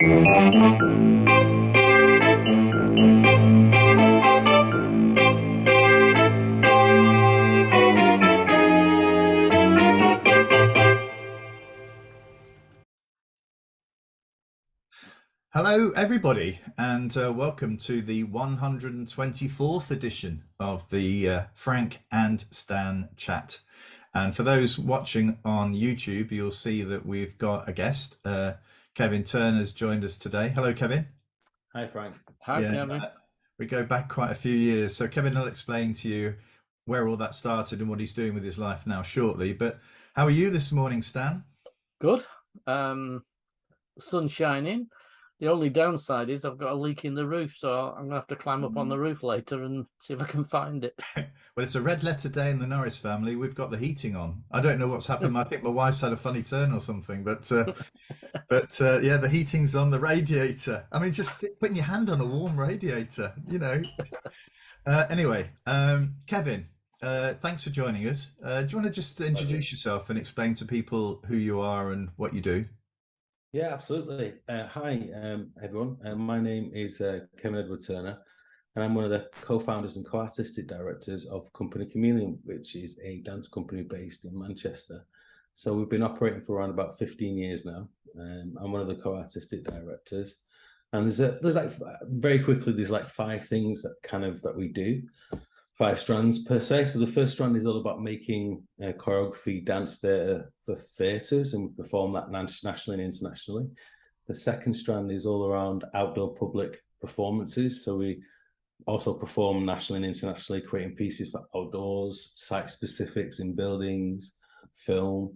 Hello, everybody, and welcome to the 124th edition of the Frank and Stan chat. And for those watching on YouTube, you'll see that we've got a guest. Kevin Turner's joined us today. Hello, Kevin. Hi, Frank. Hi, Yeah, Kevin. we go back quite a few years. So Kevin will explain to you where all that started and what he's doing with his life now shortly. But how are you this morning, Stan? Good. The sun's shining. The only downside is I've got a leak in the roof, so I'm gonna have to climb up on the roof later and see if I can find it. Well, it's a red letter day in the Norris family. We've got the heating on. I don't know what's happened. I think my wife's had a funny turn or something, but yeah, the heating's on the radiator. I mean, just putting your hand on a warm radiator, you know. Anyway, Kevin, thanks for joining us. Do you want to just introduce yourself and explain to people who you are and what you do? Yeah, absolutely. Hi, everyone. My name is Kevin Edward Turner, and I'm one of the co-founders and co-artistic directors of Company Chameleon, which is a dance company based in Manchester. So we've been operating for around about 15 years now. I'm one of the co-artistic directors, and there's like very quickly there's like five things that we do. Five strands per se. So the first strand is all about making choreography dance theatre for theatres, and we perform that nationally and internationally. The second strand is all around outdoor public performances. So we also perform nationally and internationally, creating pieces for outdoors, site specifics in buildings, film.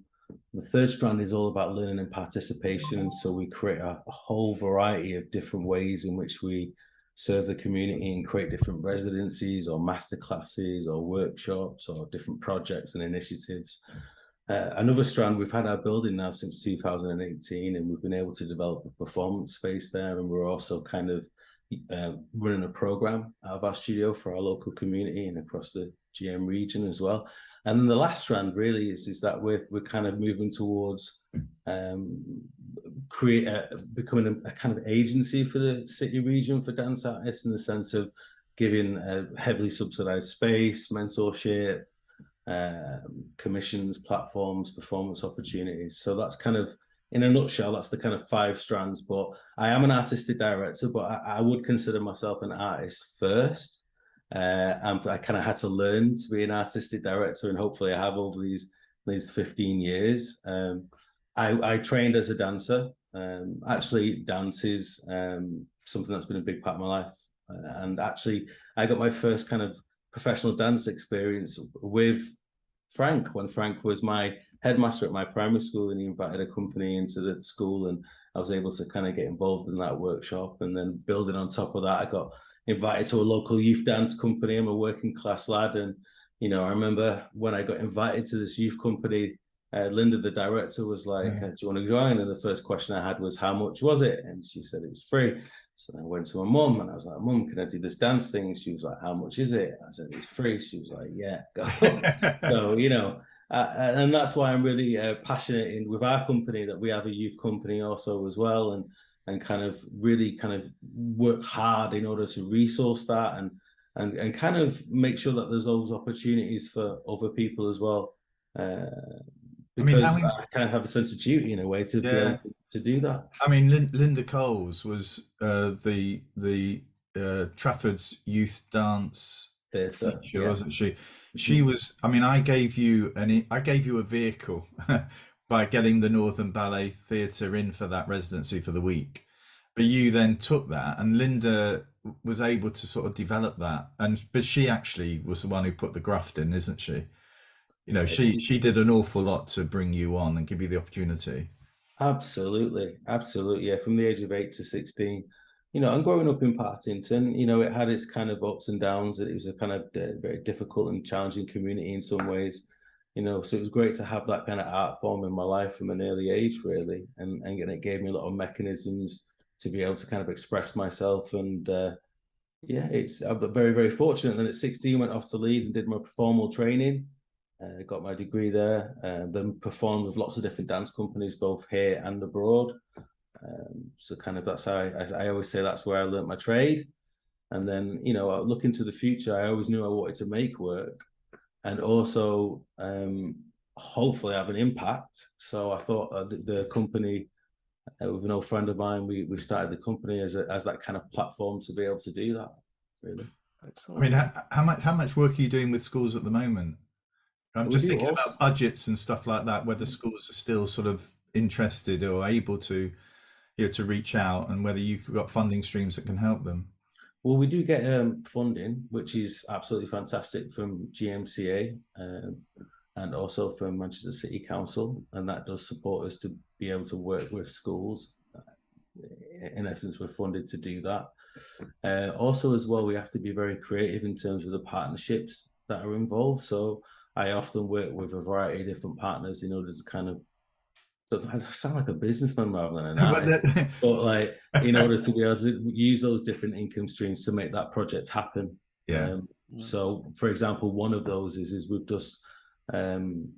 The third strand is all about learning and participation. So we create a whole variety of different ways in which we serve the community and create different residencies or masterclasses or workshops or different projects and initiatives. Another strand, we've had our building now since 2018, and we've been able to develop a performance space there, and we're also kind of running a program out of our studio for our local community and across the GM region as well. And then the last strand really is that we're kind of moving towards becoming a kind of agency for the city region for dance artists, in the sense of giving heavily subsidized space, mentorship, commissions, platforms, performance opportunities. So that's kind of, in a nutshell, that's the kind of five strands. But I am an artistic director, but I would consider myself an artist first. And I kind of had to learn to be an artistic director, and hopefully I have over these 15 years. I trained as a dancer. Actually, dance is something that's been a big part of my life. And actually, I got my first kind of professional dance experience with Frank, when Frank was my headmaster at my primary school, and he invited a company into the school, and I was able to kind of get involved in that workshop. And then building on top of that, I got invited to a local youth dance company. I'm a working class lad, and I remember when I got invited to this youth company, Linda, the director, was like, do you want to join? And the first question I had was, how much was it? And she said it was free. So I went to my mum, and I was like, Mum, can I do this dance thing? And she was like, how much is it? I said, it's free. She was like, yeah, go. So, and that's why I'm really passionate with our company, that we have a youth company also as well, and kind of really kind of work hard in order to resource that, and kind of make sure that there's those opportunities for other people as well. Because I kind of have a sense of duty in a way to be able to do that. I mean, Linda Coles was the Trafford's youth dance theatre, teacher, wasn't she? She was. I mean, I gave you a vehicle by getting the Northern Ballet Theatre in for that residency for the week, but you then took that, and Linda was able to sort of develop that, but she actually was the one who put the graft in, isn't she? She did an awful lot to bring you on and give you the opportunity. Absolutely. Yeah, from the age of 8 to 16, and growing up in Partington, it had its kind of ups and downs. It was a kind of very difficult and challenging community in some ways, so it was great to have that kind of art form in my life from an early age, really. And it gave me a lot of mechanisms to be able to kind of express myself. And I'm very, very fortunate. Then at 16, went off to Leeds and did my formal training. Got my degree there, then performed with lots of different dance companies, both here and abroad. So kind of that's how I always say that's where I learnt my trade. And then, you know, look into the future. I always knew I wanted to make work and also hopefully have an impact. So I thought the company, with an old friend of mine, we started the company as that kind of platform to be able to do that, really. I mean, Excellent. how much work are you doing with schools at the moment? I'm We just do thinking also. about budgets and stuff like that, whether schools are still sort of interested or able to, to reach out, and whether you've got funding streams that can help them. Well, we do get funding, which is absolutely fantastic from GMCA and also from Manchester City Council, and that does support us to be able to work with schools. In essence, we're funded to do that. Also, as well, we have to be very creative in terms of the partnerships that are involved. So I often work with a variety of different partners in order to kind of, I sound like a businessman rather than an But artist, but like in order to be able to use those different income streams to make that project happen. yeah, So, for example, one of those is we've just been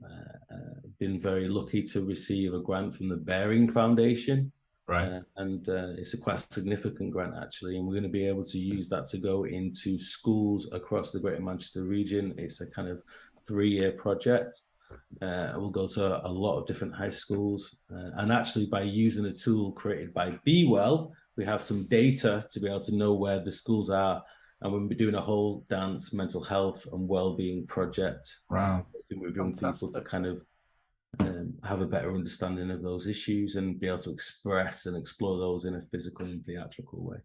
very lucky to receive a grant from the Bearing Foundation. right. And it's a quite significant grant actually, and we're going to be able to use that to go into schools across the Greater Manchester region. It's a kind of 3-year project. We'll go to a lot of different high schools, and actually by using a tool created by Be Well, we have some data to be able to know where the schools are, and we'll be doing a whole dance, mental health, and well-being project Wow. with young people to Fantastic. kind of have a better understanding of those issues and be able to express and explore those in a physical and theatrical way.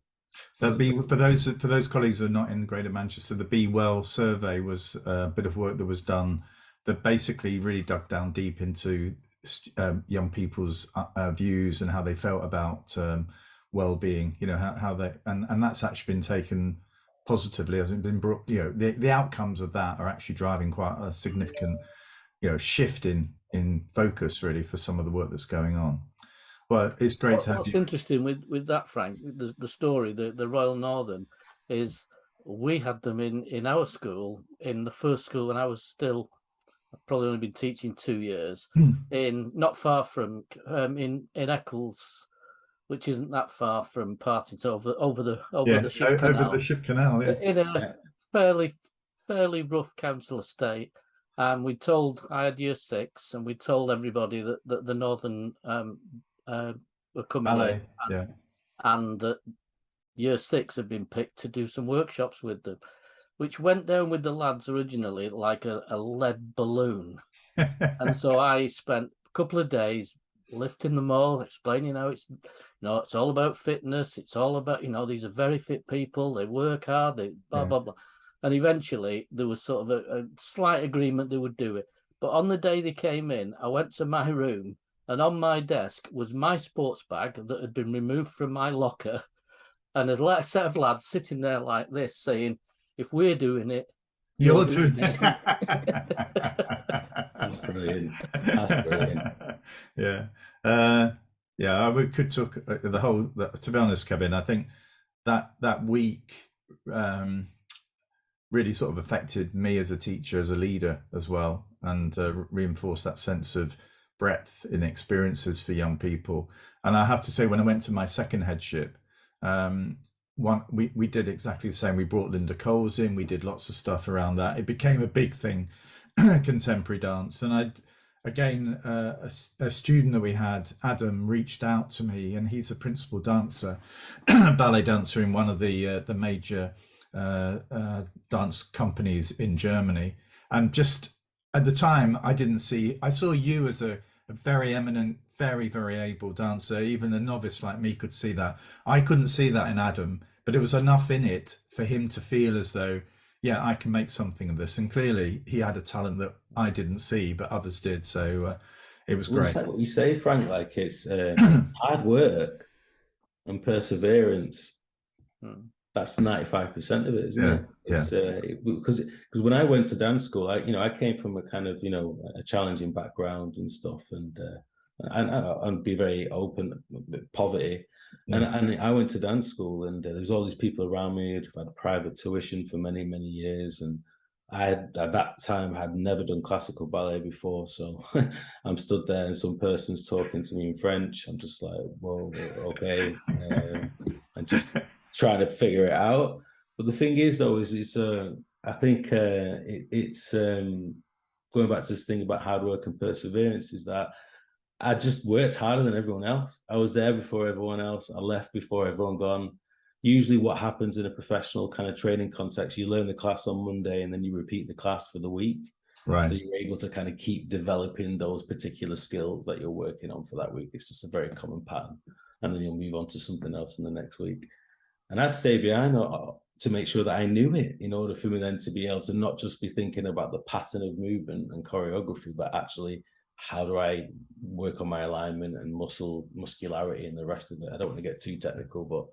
So be for those colleagues who are not in Greater Manchester, the Be Well survey was a bit of work that was done that basically really dug down deep into young people's views and how they felt about well-being. You know how they and that's actually been taken positively, hasn't been brought. You know the outcomes of that are actually driving quite a significant shift in focus really for some of the work that's going on. Well, it's great to have What's you. interesting with that, Frank, the story, the Royal Northern, is we had them in our school, in the first school when I was still, I've probably only been teaching 2 years, in not far from in Eccles, which isn't that far from Partington, over the Ship Over the Canal, Ship Canal. Yeah, in a fairly rough council estate. And I had year 6, and we told everybody that the Northern were coming in, ballet. Yeah. and that year 6 had been picked to do some workshops with them, which went down with the lads originally like a lead balloon. And so I spent a couple of days lifting them all, explaining how it's all about fitness, it's all about these are very fit people, they work hard, they blah blah blah. And eventually there was sort of a slight agreement they would do it. But on the day they came in, I went to my room, and on my desk was my sports bag that had been removed from my locker, and a set of lads sitting there like this saying, if we're doing it, you're doing it. That's brilliant. That's brilliant. Yeah. Yeah, we could talk the whole, to be honest, Kevin, I think that week really sort of affected me as a teacher, as a leader as well, and reinforced that sense of breadth in experiences for young people. And I have to say, when I went to my second headship, we did exactly the same. We brought Linda Coles in. We did lots of stuff around that. It became a big thing, contemporary dance. And a student that we had, Adam, reached out to me, and he's a principal dancer, ballet dancer in one of the major dance companies in Germany. And just at the time, I saw you as a very eminent, very, very able dancer. Even a novice like me could see that. I couldn't see that in Adam, but it was enough in it for him to feel as though, yeah, I can make something of this. And clearly he had a talent that I didn't see, but others did. So it was great. It's like what you say, Frank, like it's hard work and perseverance. That's 95% of it, isn't it? It's because when I went to dance school, I came from a kind of a challenging background and stuff, and I'd be very open with poverty. And I went to dance school, and there was all these people around me who'd had private tuition for many, many years, and I had at that time had never done classical ballet before, so I'm stood there and some person's talking to me in French. I'm just like, whoa, okay, and just trying to figure it out. But the thing is, though, is I think it's going back to this thing about hard work and perseverance. Is that I just worked harder than everyone else. I was there before everyone else. I left before everyone gone. Usually what happens in a professional kind of training context, you learn the class on Monday and then you repeat the class for the week. Right. So you're able to kind of keep developing those particular skills that you're working on for that week. It's just a very common pattern. And then you'll move on to something else in the next week. And I'd stay behind to make sure that I knew it in order for me then to be able to not just be thinking about the pattern of movement and choreography, but actually how do I work on my alignment and muscularity and the rest of it. I don't want to get too technical, but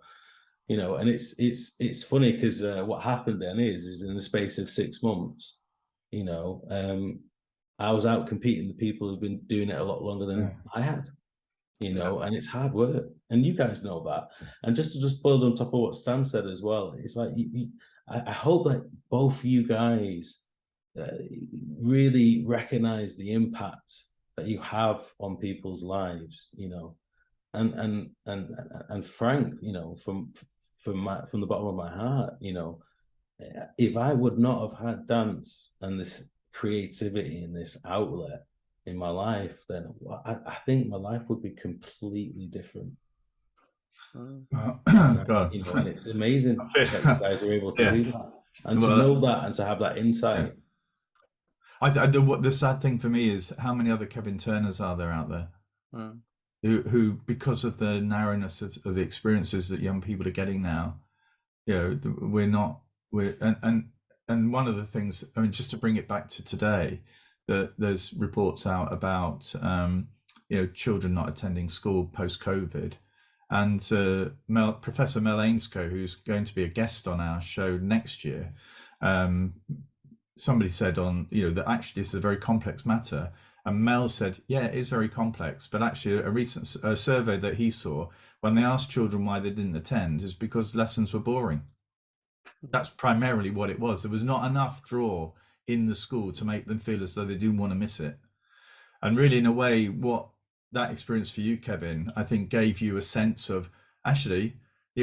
and it's funny because what happened then is in the space of 6 months, I was out competing the people who've been doing it a lot longer than I had, and it's hard work, and you guys know that. And just to build on top of what Stan said as well, it's like I hope that both you guys really recognize the impact that you have on people's lives, and Frank, from the bottom of my heart, if I would not have had dance and this creativity and this outlet in my life, then I think my life would be completely different. God. And it's amazing that you guys are able to do that and to know that and to have that insight. The sad thing for me is how many other Kevin Turners are there out there who, because of the narrowness of the experiences that young people are getting now, and one of the things, I mean, just to bring it back to today, that there's reports out about children not attending school post-COVID, and Professor Mel Ainscough, who's going to be a guest on our show next year, somebody said that actually this is a very complex matter, and Mel said, yeah, it is very complex, but actually a recent survey that he saw, when they asked children why they didn't attend, is because lessons were boring. That's primarily what it was. There was not enough draw in the school to make them feel as though they didn't want to miss it. And really, in a way, what that experience for you, Kevin, I think gave you a sense of, actually,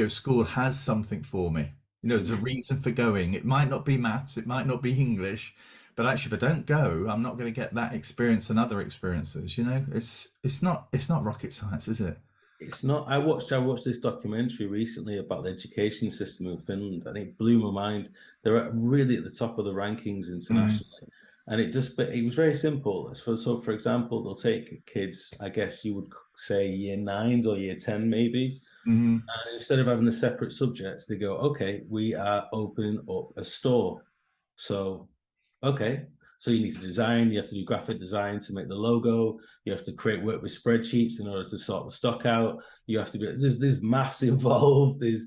school has something for me. There's a reason for going. It might not be maths, it might not be English, but actually, if I don't go, I'm not going to get that experience and other experiences. It's not rocket science, is it? It's not. I watched this documentary recently about the education system in Finland, and it blew my mind. They're really at the top of the rankings internationally, and it was very simple. So, for example, they'll take kids, I guess you would say year 9s or year 10 maybe, and instead of having the separate subjects, they go, okay, we are opening up a store. So, okay. So you need to design, you have to do graphic design to make the logo, you have to work with spreadsheets in order to sort the stock out, you have to there's maths involved, there's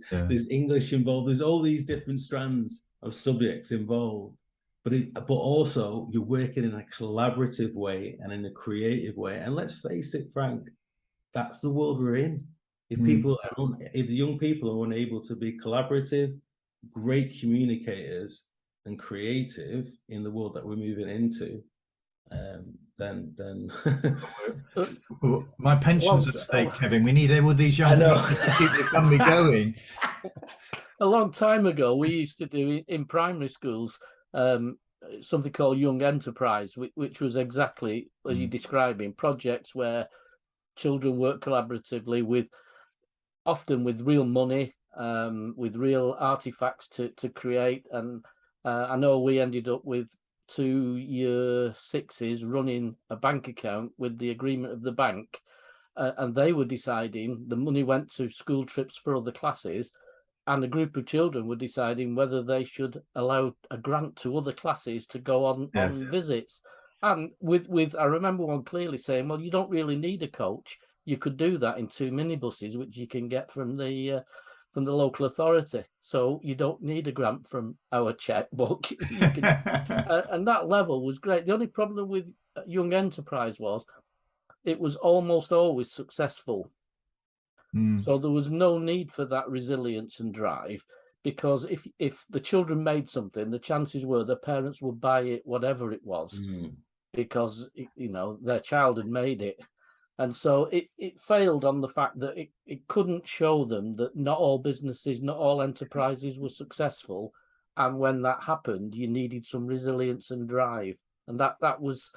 English involved, there's all these different strands of subjects involved. But also you're working in a collaborative way and in a creative way. And let's face it, Frank, that's the world we're in. If the young people are unable to be collaborative, great communicators, and creative in the world that we're moving into, then my pension's at stake, Kevin. We need all these young people to keep the economy going. A long time ago, we used to do in primary schools something called Young Enterprise, which was exactly as you're describing, projects where children work collaboratively often with real money, with real artifacts to create. And I know we ended up with 2 year 6s running a bank account with the agreement of the bank, and they were deciding, the money went to school trips for other classes, and a group of children were deciding whether they should allow a grant to other classes to go on visits. And with I remember one clearly saying, well, you don't really need a coach. You could do that in 2 minibuses, which you can get from the local authority. So you don't need a grant from our checkbook. And that level was great. The only problem with Young Enterprise was it was almost always successful. So there was no need for that resilience and drive, because if the children made something, the chances were the parents would buy it, whatever it was, because their child had made it. And so it failed on the fact that it couldn't show them that not all businesses, not all enterprises were successful. And when that happened, you needed some resilience and drive. And that was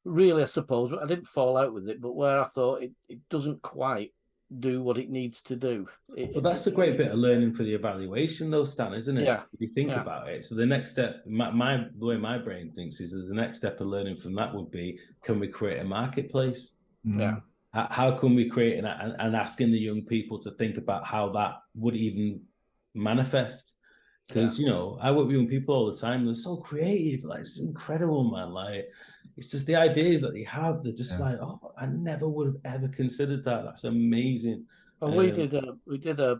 really, I suppose, I didn't fall out with it, but where I thought it doesn't quite do what it needs to do. But that's a great bit of learning for the evaluation, though, Stan, isn't it? Yeah. If you think about it. So the next step, the way my brain thinks is the next step of learning from that would be, can we create a marketplace? Yeah. How can we create and asking the young people to think about how that would even manifest? Because I work with young people all the time. They're so creative, like it's incredible, man. Like it's just the ideas that they have. They're just like, oh, I never would have ever considered that. That's amazing. Well, we did a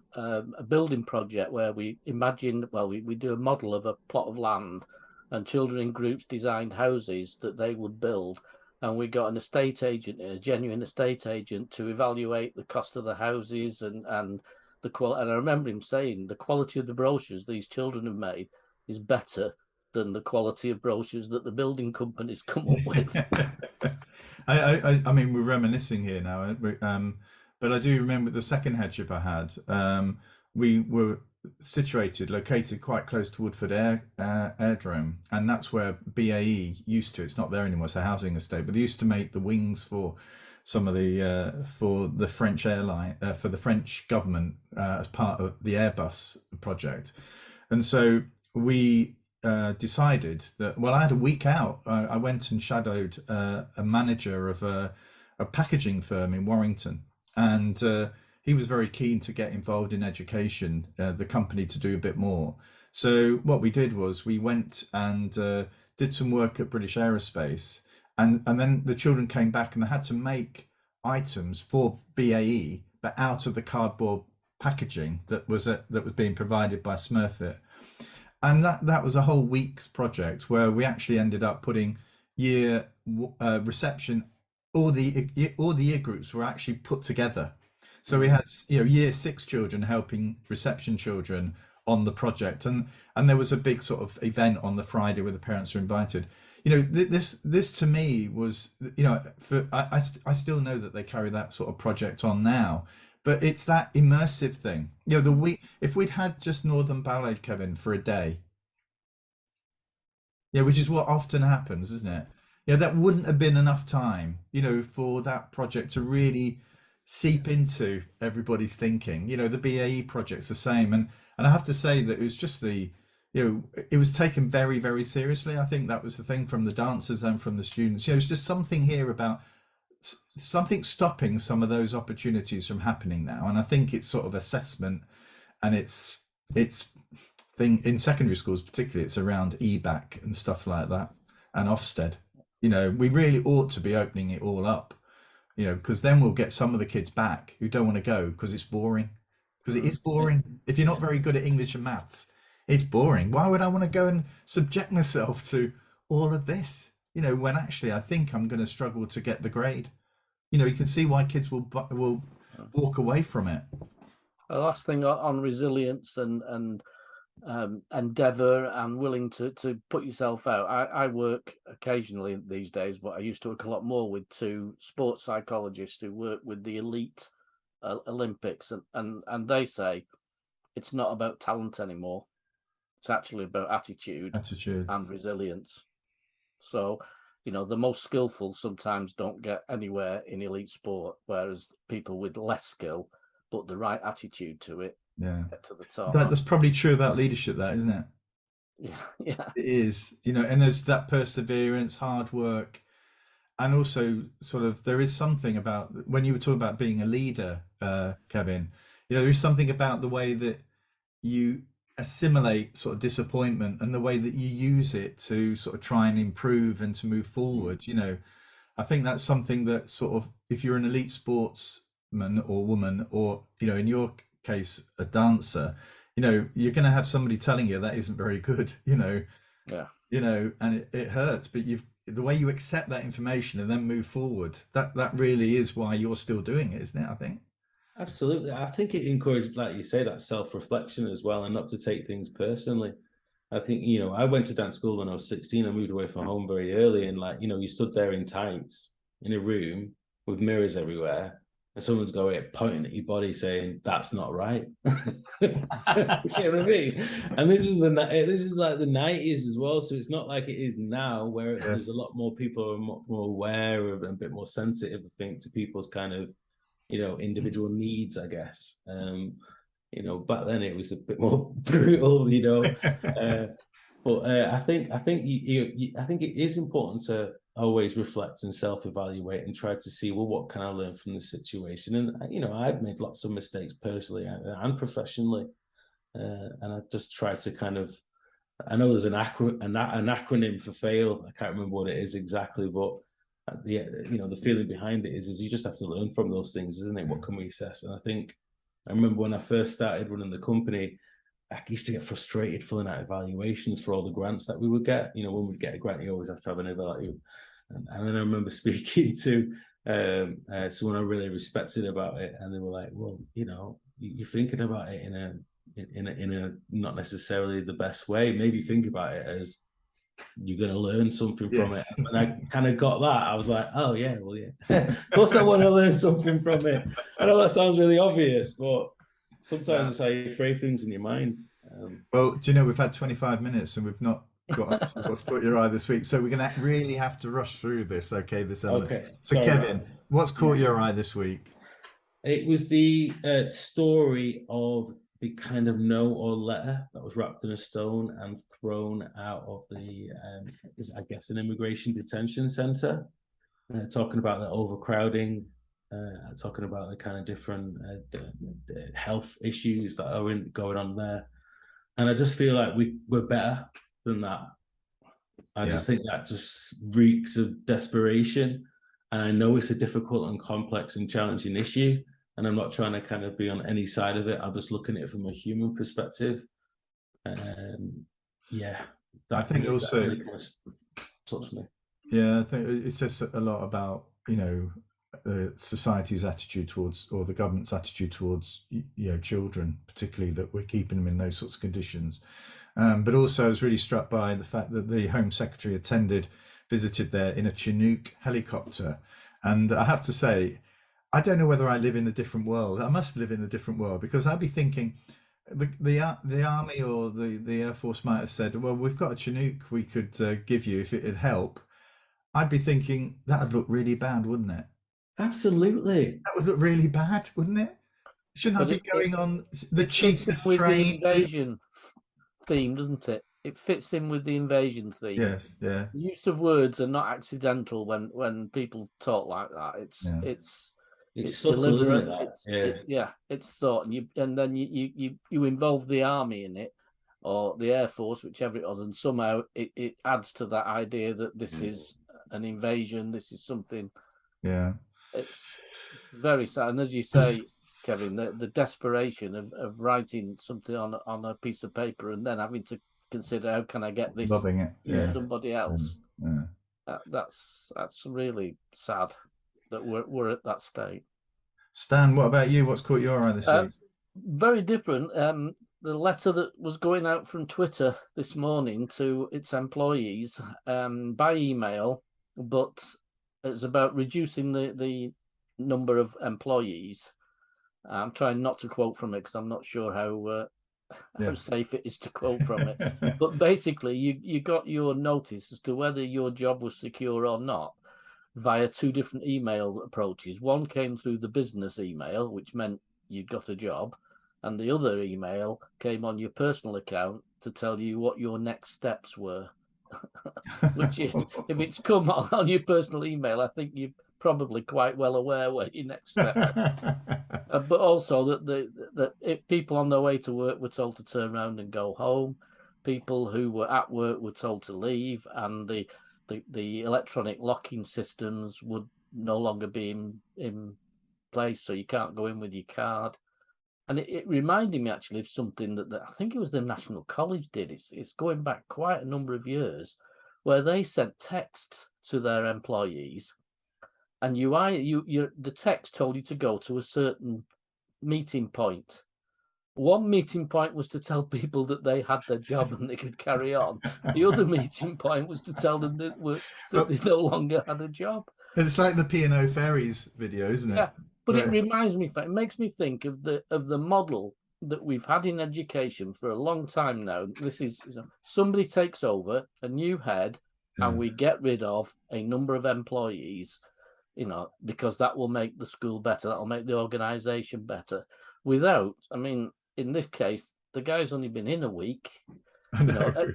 building project where we imagined. Well, we do a model of a plot of land, and children in groups designed houses that they would build. And we got an estate agent, a genuine estate agent, to evaluate the cost of the houses and the quality. And I remember him saying the quality of the brochures these children have made is better than the quality of brochures that the building companies come up with. I mean, we're reminiscing here now, but I do remember the second headship I had. We were located quite close to Woodford Airdrome, and that's where BAE used to. It's not there anymore. It's a housing estate, but they used to make the wings for some of the for the French airline for the French government as part of the Airbus project, and so we decided that. Well, I had a week out. I went and shadowed a manager of a packaging firm in Warrington, and he was very keen to get involved in education, the company to do a bit more. So what we did was we went and did some work at British Aerospace, and then the children came back and they had to make items for BAE, but out of the cardboard packaging that was being provided by Smurfit. And that was a whole week's project where we actually ended up putting year reception. All the year groups were actually put together. So we had year 6 children helping reception children on the project, and there was a big sort of event on the Friday where the parents were invited. This to me was I still know that they carry that sort of project on now, but it's that immersive thing. If we'd had just Northern Ballet, Kevin, for a day, which is what often happens, isn't it? That wouldn't have been enough time, for that project to really seep into everybody's thinking. The BAE project's the same, and I have to say that it was just it was taken very, very seriously. I think that was the thing from the dancers and from the students. It's just something here about something stopping some of those opportunities from happening now, and I think it's sort of assessment, and it's thing in secondary schools particularly. It's around EBAC and stuff like that, and Ofsted. We really ought to be opening it all up, because then we'll get some of the kids back who don't want to go because it's boring. Because it is boring. If you're not very good at English and maths, it's boring. Why would I want to go and subject myself to all of this? When actually I think I'm going to struggle to get the grade. You can see why kids will walk away from it. The last thing on resilience and endeavour and willing to put yourself out. I work occasionally these days, but I used to work a lot more with 2 sports psychologists who work with the elite Olympics, and they say it's not about talent anymore. It's actually about attitude and resilience. So, the most skillful sometimes don't get anywhere in elite sport, whereas people with less skill but the right attitude to it get to the top. That's probably true about leadership, that, isn't it? Yeah. It is, and there's that perseverance, hard work, and also sort of there is something about when you were talking about being a leader, Kevin, there is something about the way that you assimilate sort of disappointment and the way that you use it to sort of try and improve and to move forward. I think that's something that sort of, if you're an elite sportsman or woman, or in your case a dancer, you're going to have somebody telling you that isn't very good. Yeah. And it hurts, but the way you accept that information and then move forward, that really is why you're still doing it, isn't it? I think. Absolutely. I think it encouraged, like you say, that self-reflection as well, and not to take things personally. I think, I went to dance school when I was 16. I moved away from home very early, and like, you stood there in tights in a room with mirrors everywhere, and someone's going pointing at your body saying that's not right. You know what I mean? And this is like the 90s as well, so it's not like it is now, where Yes. there's a lot more people who are more aware of and a bit more sensitive, I think, to people's kind of individual needs, I guess. Back then it was a bit more brutal, but I think it is important to always reflect and self-evaluate and try to see, well, what can I learn from the situation? And I've made lots of mistakes personally and professionally, and I just try to kind of. I know there's an acronym for fail. I can't remember what it is exactly, but the feeling behind it is you just have to learn from those things, isn't it? What can we assess? And I think I remember when I first started running the company, I used to get frustrated filling out evaluations for all the grants that we would get. When we'd get a grant, you always have to have an evaluation. And then I remember speaking to someone I really respected about it, and they were like, "Well, you're thinking about it in a not necessarily the best way. Maybe think about it as you're going to learn something Yeah. from it." And I kind of got that. I was like, "Oh yeah, well yeah, of course I want to learn something from it." I know that sounds really obvious, but sometimes it's how you frame things in your mind. Well, do you know, we've had 25 minutes and we've not got to what's caught your eye this week. So we're going to really have to rush through this, okay, this element. Okay, So, sorry about Kevin, that. what's caught your eye this week? It was the story of the kind of note or letter that was wrapped in a stone and thrown out of I guess, an immigration detention center, talking about the overcrowding, talking about the kind of different health issues that are going on there. And I just feel like we're better than that. I just think that just reeks of desperation. And I know it's a difficult and complex and challenging issue. And I'm not trying to kind of be on any side of it. I'm just looking at it from a human perspective. Yeah, I think also, that really kind of touched me. yeah, I think it says a lot about, society's attitude towards, or the government's attitude towards, children, particularly that we're keeping them in those sorts of conditions. But also I was really struck by the fact that the Home Secretary visited there in a Chinook helicopter. And I have to say, I don't know whether I live in a different world. I must live in a different world, because I'd be thinking the army or the Air Force might have said, well, we've got a Chinook we could give you if it'd help. I'd be thinking that would look really bad, wouldn't it? Absolutely. That would look really bad, wouldn't it? Shouldn't I But be going on the it fits chief in has with the trained me? invasion theme, doesn't it? It fits in with the invasion theme. Yes, yeah, The use of words are not accidental when people talk like that. yeah. It's It's subtle, isn't it? deliberate. That? It's thought, and then you involve the army in it, or the air force, whichever it was, and somehow it adds to that idea that this is an invasion. This is something. Yeah. It's very sad, and as you say, Kevin, the desperation of writing something on a piece of paper and then having to consider, how can I get this Loving it. to Yeah. somebody else? Yeah. That's really sad that we're at that state. Stan, what about you? What's caught your eye this week? Very different. The letter that was going out from Twitter this morning to its employees by email, but it's about reducing the number of employees. I'm trying not to quote from it because I'm not sure how safe it is to quote from it. But basically, you got your notice as to whether your job was secure or not via two different email approaches. One came through the business email, which meant you'd got a job, and the other email came on your personal account to tell you what your next steps were. Which, if it's come on your personal email, I think you're probably quite well aware what your next steps are. But also that if people on their way to work were told to turn around and go home, people who were at work were told to leave, and the electronic locking systems would no longer be in place, so you can't go in with your card. And it reminded me actually of something that I think it was the National College did. It's going back quite a number of years, where they sent texts to their employees, and the text told you to go to a certain meeting point. One meeting point was to tell people that they had their job and they could carry on. The other meeting point was to tell them that they no longer had a job. It's like the P&O Fairies video, isn't it? Yeah, but it Right. reminds me, it makes me think of the model that we've had in education for a long time now. This is, somebody takes over, a new head, and we get rid of a number of employees, because that will make the school better, that will make the organization better. Without, I mean, in this case, the guy's only been in a week.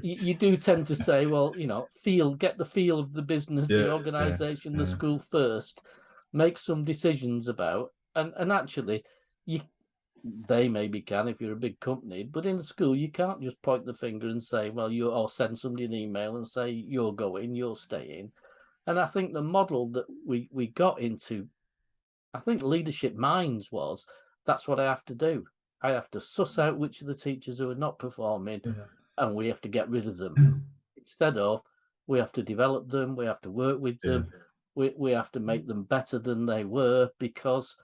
You do tend to say, well, get the feel of the business, the organization, the school first, make some decisions about, and actually, they maybe can if you're a big company, but in a school you can't just point the finger and say, well, or send somebody an email and say you're going, you're staying. And I think the model that we got into, I think Leadership Minds was, that's what I have to do. I have to suss out which of the teachers who are not performing, and we have to get rid of them. Instead of, we have to develop them, we have to work with them, we have to make them better than they were, because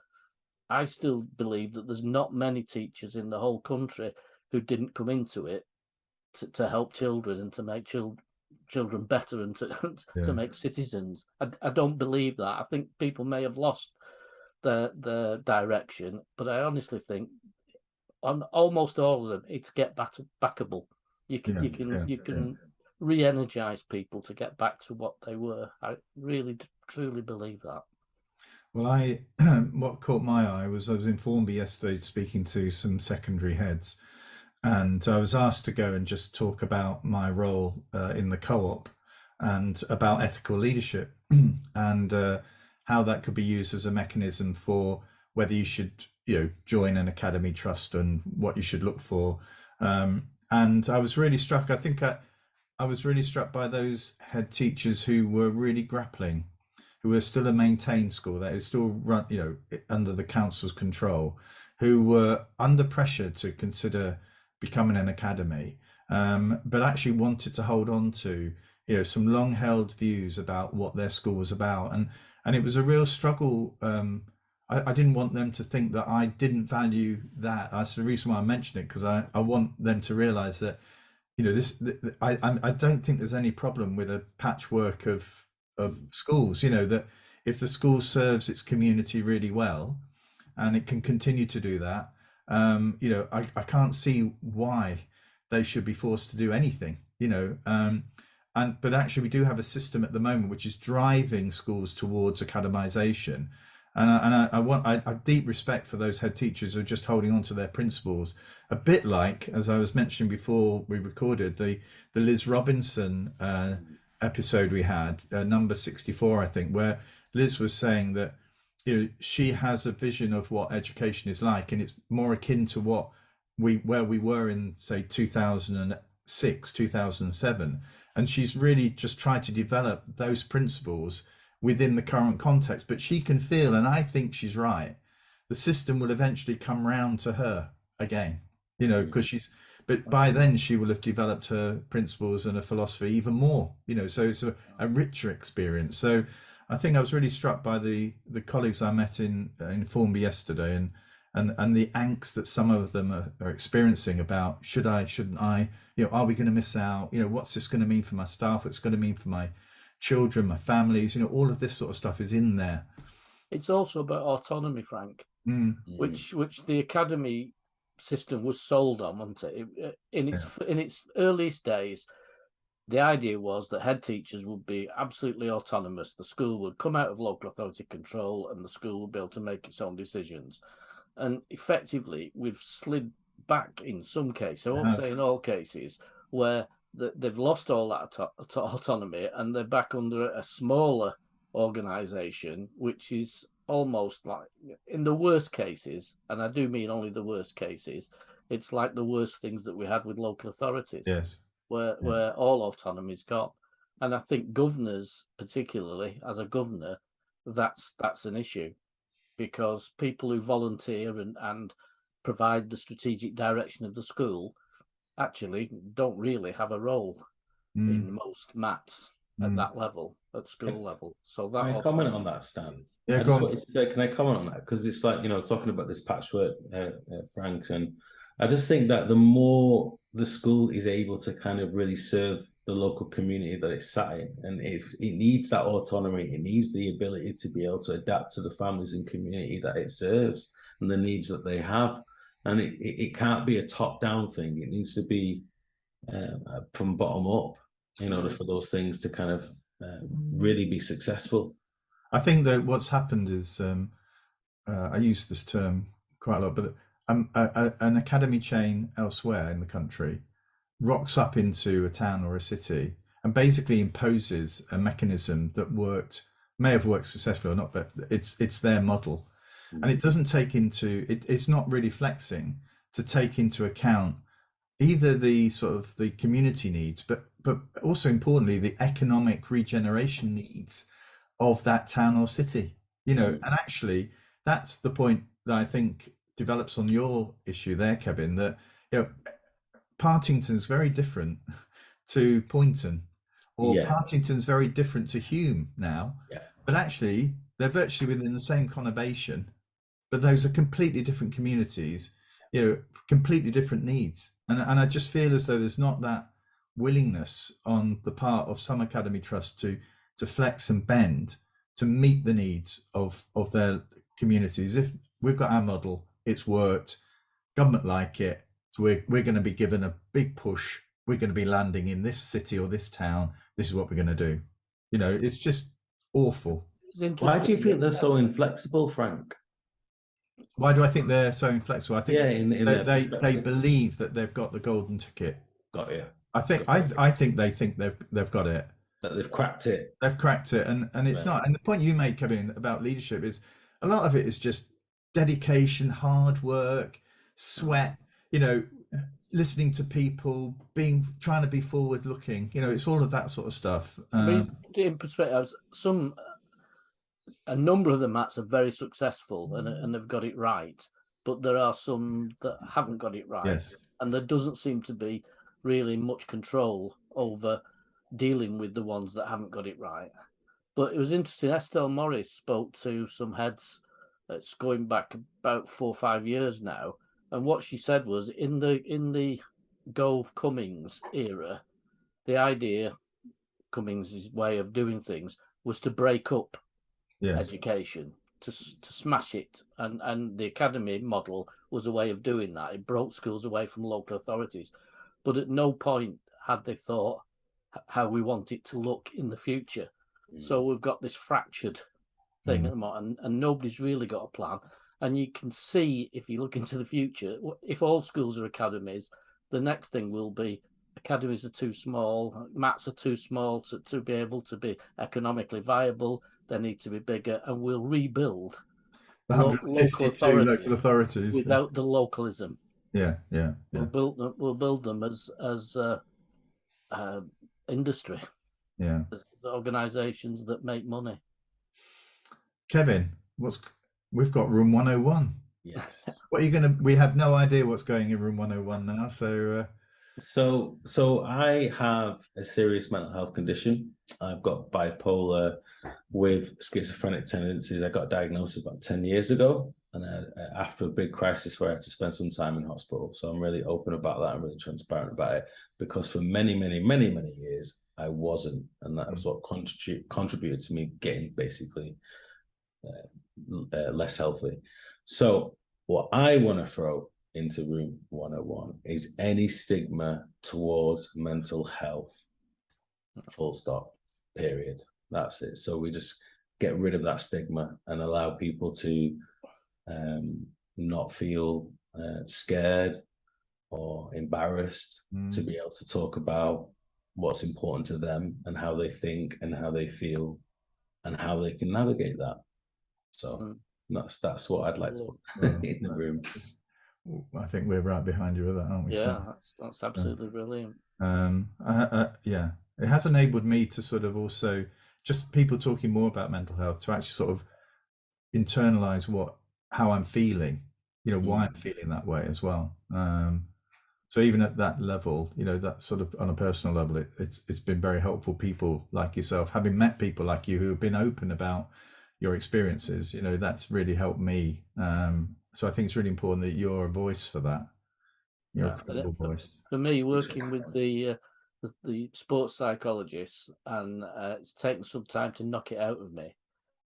I still believe that there's not many teachers in the whole country who didn't come into it to help children and to make children better and to make citizens. I don't believe that. I think people may have lost the direction, but I honestly think on almost all of them, it's backable. You can re-energize people to get back to what they were. I really truly believe that. Well, what caught my eye was I was in Formby yesterday speaking to some secondary heads, and I was asked to go and just talk about my role in the co-op and about ethical leadership and how that could be used as a mechanism for whether you should, join an academy trust and what you should look for. And I was really struck. I think I was really struck by those head teachers who were really grappling, who were still a maintained school that is still run, under the council's control, who were under pressure to consider becoming an academy, but actually wanted to hold on to, some long-held views about what their school was about, and it was a real struggle. I didn't want them to think that I didn't value that. That's the reason why I mentioned it, because I want them to realise that, I don't think there's any problem with a patchwork of schools, that if the school serves its community really well and it can continue to do that, I can't see why they should be forced to do anything, but actually we do have a system at the moment which is driving schools towards academization. And I have deep respect for those head teachers who are just holding on to their principles, a bit like, as I was mentioning before we recorded, the Liz Robinson episode we had, number 64, I think, where Liz was saying that she has a vision of what education is like, and it's more akin to where we were in, say, 2006, 2007, and she's really just tried to develop those principles within the current context. But she can feel, and I think she's right, the system will eventually come round to her again, because but by then she will have developed her principles and her philosophy even more, so it's a richer experience. So I think I was really struck by the colleagues I met in Formby yesterday, and the angst that some of them are experiencing about should I, shouldn't I, are we going to miss out? What's this going to mean for my staff? What's going to mean for my children, my families? All of this sort of stuff is in there. It's also about autonomy, Frank, which the academy system was sold on, wasn't it? In its earliest days, the idea was that head teachers would be absolutely autonomous. The school would come out of local authority control, and the school would be able to make its own decisions. And effectively, we've slid back in some cases, I won't say in all cases, where they've lost all that autonomy, and they're back under a smaller organisation, which is almost like, in the worst cases, and I do mean only the worst cases, it's like the worst things that we had with local authorities, where all autonomy's gone. And I think governors, particularly as a governor, that's an issue, because people who volunteer and provide the strategic direction of the school actually don't really have a role in most mats. at that level, at school level. So that Can I also, comment on that, Stan? Yeah, I go just on. wanted to say, can I comment on that? Because it's like, talking about this patchwork, Frank, and I just think that the more the school is able to kind of really serve the local community that it's sat in, and if it needs that autonomy, it needs the ability to be able to adapt to the families and community that it serves and the needs that they have. And it can't be a top-down thing. It needs to be from bottom up in order for those things to kind of really be successful. I think that what's happened is I use this term quite a lot, but an academy chain elsewhere in the country rocks up into a town or a city and basically imposes a mechanism that may have worked successfully or not, but it's their model, and it doesn't take it's not really flexing to take into account either the sort of the community needs, but also importantly the economic regeneration needs of that town or city. And actually that's the point that I think develops on your issue there, Kevin, that Partington's very different to Poynton, or Yeah, Partington's very different to Hume now, yeah, but actually they're virtually within the same conurbation, but those are completely different communities, completely different needs. And I just feel as though there's not that willingness on the part of some academy trusts to flex and bend to meet the needs of their communities. If we've got our model, it's worked, government like it, so we're going to be given a big push. We're going to be landing in this city or this town. This is what we're going to do. It's just awful. it's why do you interesting. think they're so inflexible, Frank? Why do I think they're so inflexible? I think Yeah, in their they perspective. believe that they've got the golden ticket. Got you. I think they think they've got it. That they've cracked it. They've cracked it, and it's Right. not. And the point you make, Kevin, about leadership is a lot of it is just dedication, hard work, sweat. Listening to people, trying to be forward looking. It's all of that sort of stuff. I mean, in perspective, a number of the mats are very successful and have got it right, but there are some that haven't got it right. Yes. And there doesn't seem to be really much control over dealing with the ones that haven't got it right. But it was interesting. Estelle Morris spoke to some heads that's going back about 4 or 5 years now, and what she said was in the Gove Cummings era, the idea, Cummings' way of doing things, was to break up education, to smash it, and the academy model was a way of doing that. It broke schools away from local authorities, but at no point had they thought how we want it to look in the future. So we've got this fractured thing at the moment, and nobody's really got a plan. And you can see, if you look into the future, if all schools are academies, the next thing will be academies are too small, mats are too small to be able to be economically viable. They need to be bigger, and we'll rebuild local authorities without the localism. Yeah. We'll build them as industry, as organisations that make money. Kevin, we've got room 101. Yes. What are you we have no idea what's going in room 101 now, so So I have a serious mental health condition. I've got bipolar with schizophrenic tendencies. I got diagnosed about 10 years ago, and after a big crisis where I had to spend some time in hospital. So I'm really open about that. I'm really transparent about it, because for many, many, many, many years I wasn't, and that was what contributed to me getting basically less healthy. So what I want to throw into room 101 is any stigma towards mental health. Full stop, period. That's it. So we just get rid of that stigma and allow people to not feel scared or embarrassed to be able to talk about what's important to them and how they think and how they feel and how they can navigate that. So that's what I'd like to put in the room. I think we're right behind you with that, aren't we? Yeah, that's absolutely brilliant. Yeah, it has enabled me to sort of also just people talking more about mental health to actually sort of internalize how I'm feeling, why I'm feeling that way as well. So even at that level, that sort of on a personal level, it's been very helpful. People like yourself, having met people like you who have been open about your experiences, that's really helped me. So I think it's really important that you're a voice for that. You're a Yeah, credible voice. for me, working with the sports psychologists, and it's taken some time to knock it out of me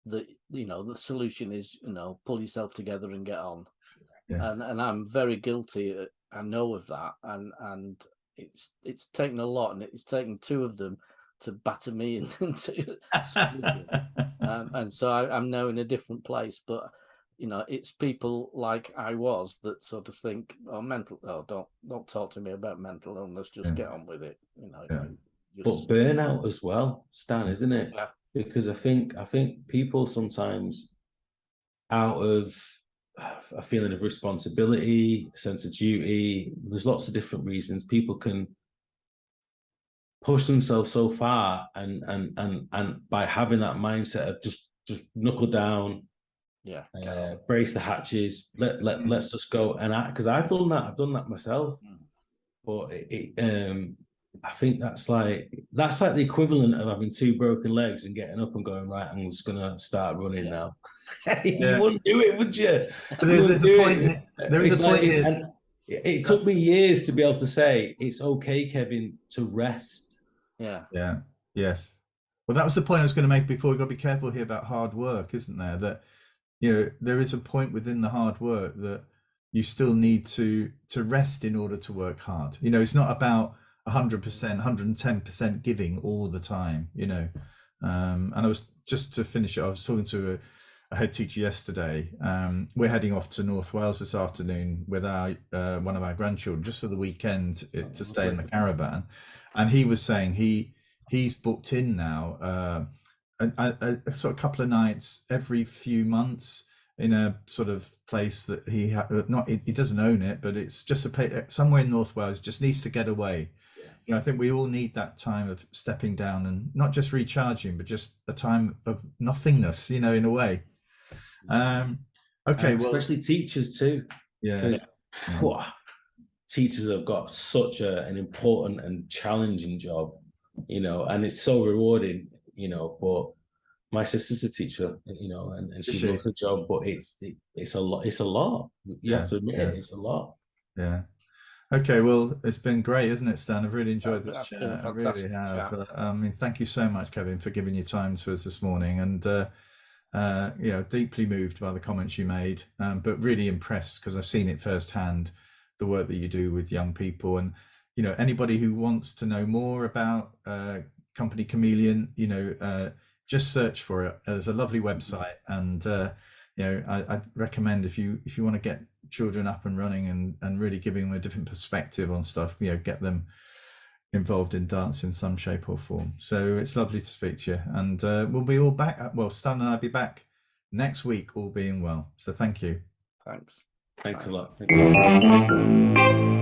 that the solution is pull yourself together and get on. Yeah. And I'm very guilty. I know of that, and it's taken a lot, and it's taken two of them to batter me into submission. And so I'm now in a different place. But it's people like I was that sort of think, oh, don't talk to me about mental illness. Just get on with it. Yeah. But burnout as well, Stan, isn't it? Yeah. Because I think people sometimes, out of a feeling of responsibility, a sense of duty, there's lots of different reasons people can push themselves so far, and by having that mindset of just knuckle down, brace the hatches, let's just go. And because I've done that myself. But I think that's like the equivalent of having two broken legs and getting up and going, right, I'm just gonna start running now. You wouldn't do it, would you? There's a point. There is a point. And it took me years to be able to say it's okay, Kevin, to rest. Yeah. Yes. Well, that was the point I was going to make before. We've got to be careful here about hard work, isn't there? That there is a point within the hard work that you still need to rest in order to work hard. It's not about 100%, 110% giving all the time. And I was, just to finish it, I was talking to a head teacher yesterday. We're heading off to North Wales this afternoon with our one of our grandchildren just for the weekend to stay in the caravan, and he was saying he's booked in now a sort of couple of nights every few months in a sort of place that he doesn't own it, but it's just a place somewhere in North Wales. Just needs to get away. I think we all need that time of stepping down and not just recharging, but just a time of nothingness, in a way. Okay, especially teachers too. Yeah. Teachers have got such an important and challenging job, and it's so rewarding, but my sister's a teacher, and she loves the job, but it's a lot. You have to admit it, it's a lot. Yeah. Okay, well, it's been great, isn't it, Stan? I've really enjoyed this chat. I really have. Thank you so much, Kevin, for giving your time to us this morning, and deeply moved by the comments you made, but really impressed because I've seen it firsthand, the work that you do with young people. And anybody who wants to know more about Company Chameleon, just search for it. There's a lovely website, and I'd recommend if you want to get children up and running and really giving them a different perspective on stuff, get them involved in dance in some shape or form. So it's lovely to speak to you, and we'll be all back. Well, Stan and I'll be back next week, all being well. So thank you. Thanks A lot. Thank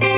you.